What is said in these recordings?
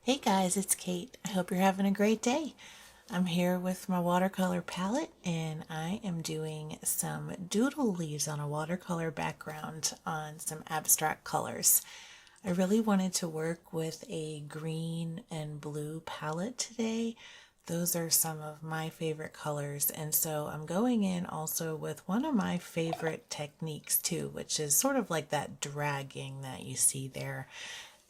Hey guys, it's Kate. I hope you're having a great day. I'm here with my watercolor palette and I am doing some doodle leaves on a watercolor background on some abstract colors. I really wanted to work with a green and blue palette today. Those are some of my favorite colors, and so I'm going in also with one of my favorite techniques too, which is sort of like that dragging that you see there.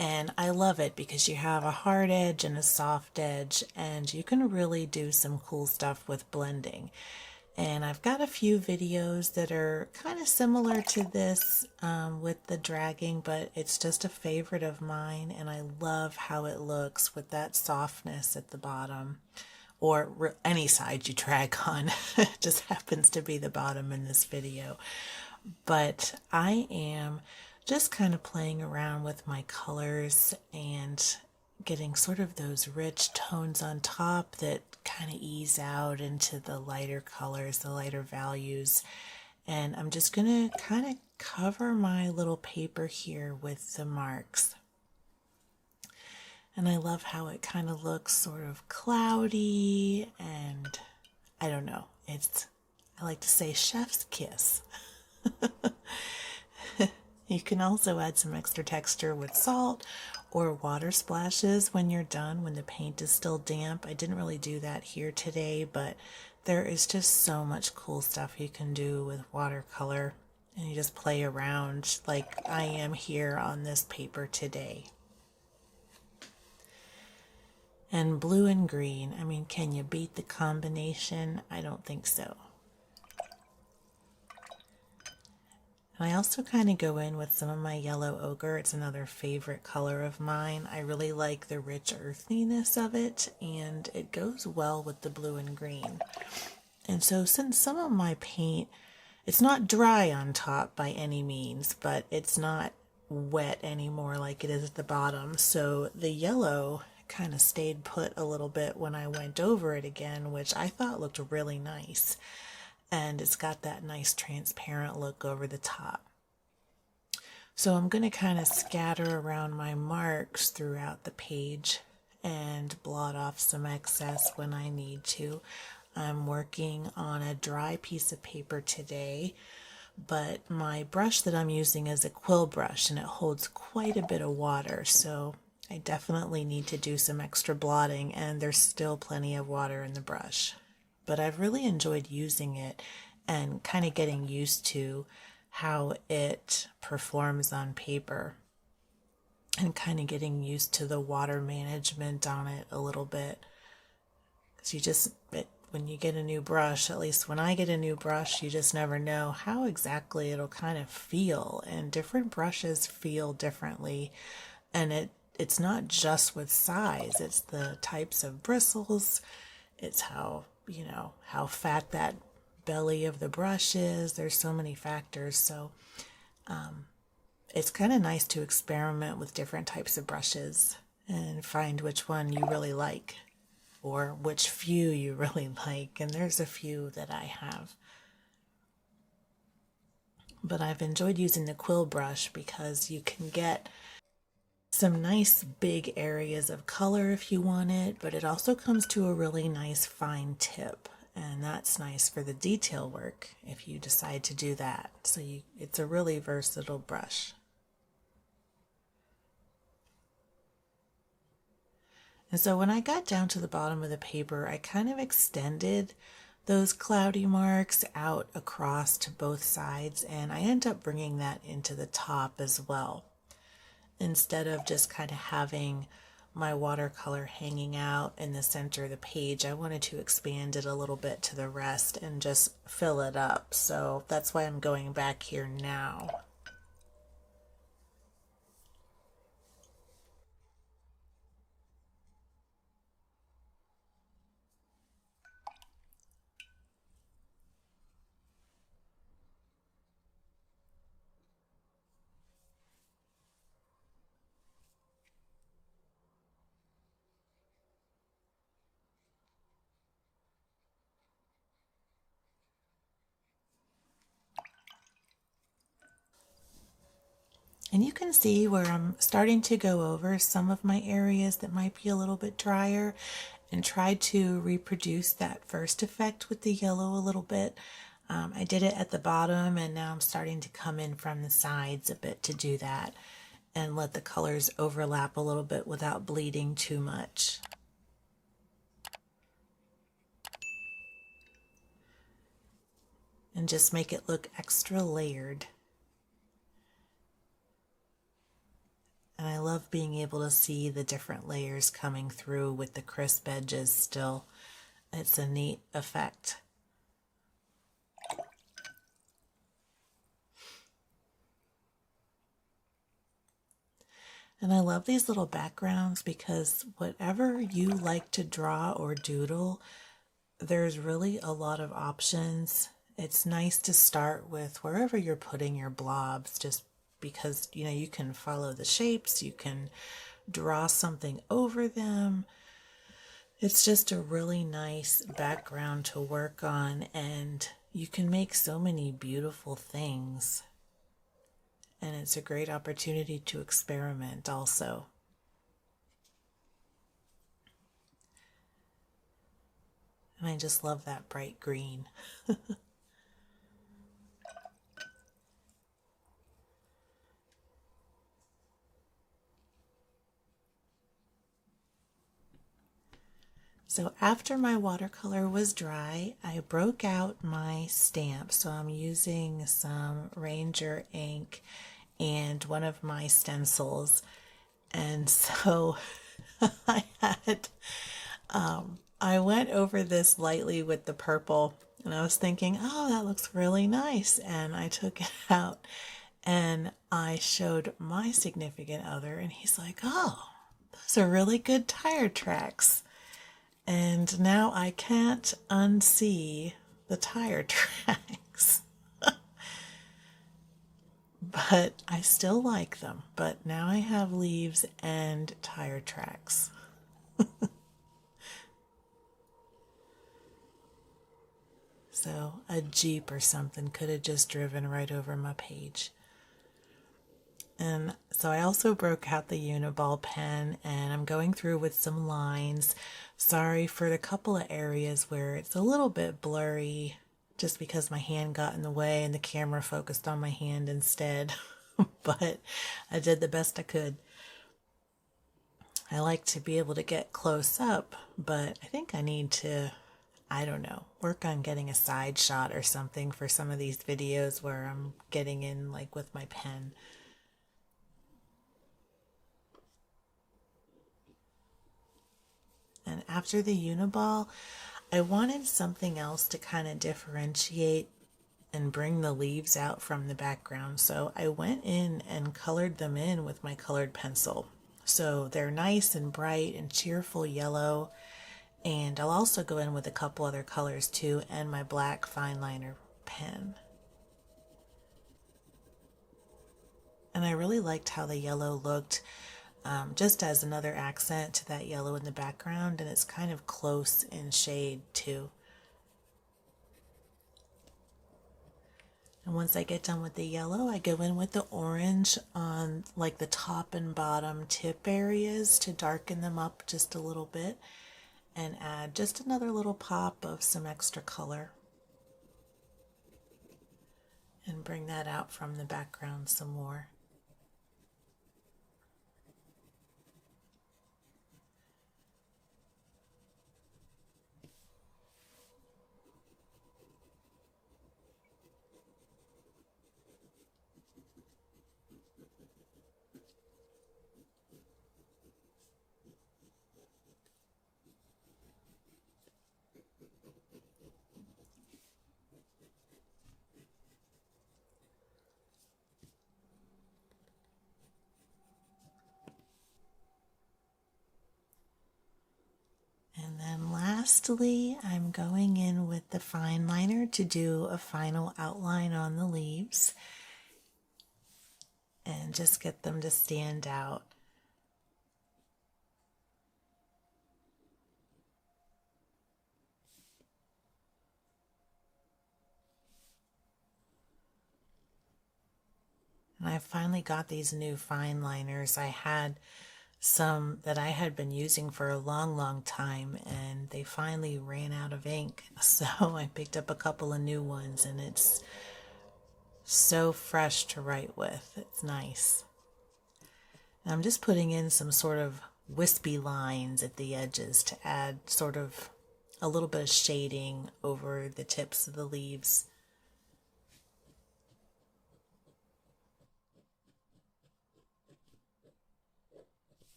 And I love it because you have a hard edge and a soft edge, and you can really do some cool stuff with blending. And I've got a few videos that are kind of similar to this with the dragging, but it's just a favorite of mine, and I love how it looks with that softness at the bottom. Or any side you drag on. It just happens to be the bottom in this video. But I am just kind of playing around with my colors and getting sort of those rich tones on top that kind of ease out into the lighter colors, the lighter values. And I'm just going to kind of cover my little paper here with the marks. And I love how it kind of looks sort of cloudy and I don't know, I like to say chef's kiss. You can also add some extra texture with salt or water splashes when you're done, when the paint is still damp. I didn't really do that here today, but there is just so much cool stuff you can do with watercolor. And you just play around like I am here on this paper today. And blue and green, I mean, can you beat the combination? I don't think so. And I also kind of go in with some of my yellow ochre. It's another favorite color of mine. I really like the rich earthiness of it, and it goes well with the blue and green. And so since some of my paint, it's not dry on top by any means, but it's not wet anymore like it is at the bottom. So the yellow kind of stayed put a little bit when I went over it again, which I thought looked really nice. And it's got that nice transparent look over the top. So I'm going to kind of scatter around my marks throughout the page and blot off some excess when I need to. I'm working on a dry piece of paper today, but my brush that I'm using is a quill brush and it holds quite a bit of water, so I definitely need to do some extra blotting, and there's still plenty of water in the brush. But I've really enjoyed using it and kind of getting used to how it performs on paper and kind of getting used to the water management on it a little bit. Because when you get a new brush, at least when I get a new brush, you just never know how exactly it'll kind of feel, and different brushes feel differently. And it's not just with size, it's the types of bristles, it's how fat that belly of the brush is. There's so many factors, so it's kind of nice to experiment with different types of brushes and find which one you really like or which few you really like, and there's a few that I have. But I've enjoyed using the quill brush because you can get some nice big areas of color if you want it, but it also comes to a really nice fine tip, and that's nice for the detail work if you decide to do that. So it's a really versatile brush. And so when I got down to the bottom of the paper, I kind of extended those cloudy marks out across to both sides, and I end up bringing that into the top as well. Instead of just kind of having my watercolor hanging out in the center of the page, I wanted to expand it a little bit to the rest and just fill it up. So that's why I'm going back here now. And you can see where I'm starting to go over some of my areas that might be a little bit drier and try to reproduce that first effect with the yellow a little bit. I did it at the bottom, and now I'm starting to come in from the sides a bit to do that and let the colors overlap a little bit without bleeding too much. And just make it look extra layered. And I love being able to see the different layers coming through with the crisp edges still. It's a neat effect. And I love these little backgrounds because whatever you like to draw or doodle, there's really a lot of options. It's nice to start with wherever you're putting your blobs, just because you can follow the shapes, you can draw something over them. It's just a really nice background to work on, and you can make so many beautiful things. And it's a great opportunity to experiment also. And I just love that bright green. So after my watercolor was dry, I broke out my stamp. So I'm using some Ranger ink and one of my stencils. And so I went over this lightly with the purple, and I was thinking, oh, that looks really nice. And I took it out and I showed my significant other, and he's like, oh, those are really good tire tracks. And now I can't unsee the tire tracks. But I still like them. But now I have leaves and tire tracks. So a Jeep or something could have just driven right over my page. And so I also broke out the Uniball pen, and I'm going through with some lines. Sorry for the couple of areas where it's a little bit blurry just because my hand got in the way and the camera focused on my hand instead. But I did the best I could. I like to be able to get close up, but I think I need to, I don't know, work on getting a side shot or something for some of these videos where I'm getting in like with my pen. And after the Uniball, I wanted something else to kind of differentiate and bring the leaves out from the background. So I went in and colored them in with my colored pencil. So they're nice and bright and cheerful yellow. And I'll also go in with a couple other colors too, and my black fine liner pen. And I really liked how the yellow looked, just as another accent to that yellow in the background, and it's kind of close in shade too. And once I get done with the yellow, I go in with the orange on like the top and bottom tip areas to darken them up just a little bit and add just another little pop of some extra color and bring that out from the background some more. And then lastly, I'm going in with the fine liner to do a final outline on the leaves and just get them to stand out. And And I finally got these new fine liners. I had some that I had been using for a long time, and they finally ran out of ink. So I picked up a couple of new ones, and it's so fresh to write with. It's nice. And I'm just putting in some sort of wispy lines at the edges to add sort of a little bit of shading over the tips of the leaves.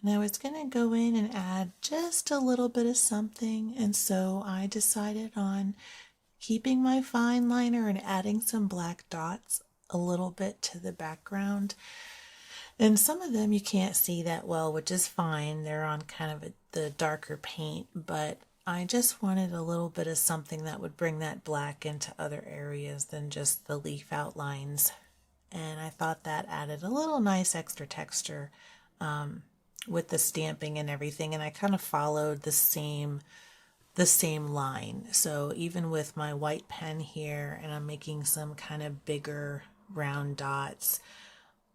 And I was going to go in and add just a little bit of something, and so I decided on keeping my fine liner and adding some black dots a little bit to the background. And some of them you can't see that well, which is fine. They're on kind of the darker paint, but I just wanted a little bit of something that would bring that black into other areas than just the leaf outlines. And I thought that added a little nice extra texture with the stamping and everything. And I kind of followed the same line. So even with my white pen here, and I'm making some kind of bigger round dots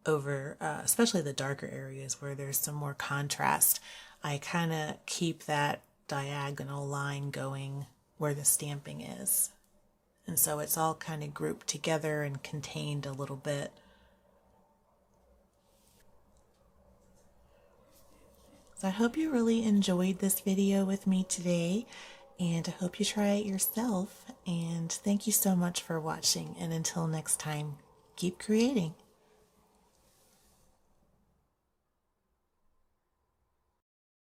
over especially the darker areas where there's some more contrast, I kind of keep that diagonal line going where the stamping is. And so it's all kind of grouped together and contained a little bit. So I hope you really enjoyed this video with me today, and I hope you try it yourself. And thank you so much for watching, and until next time, keep creating.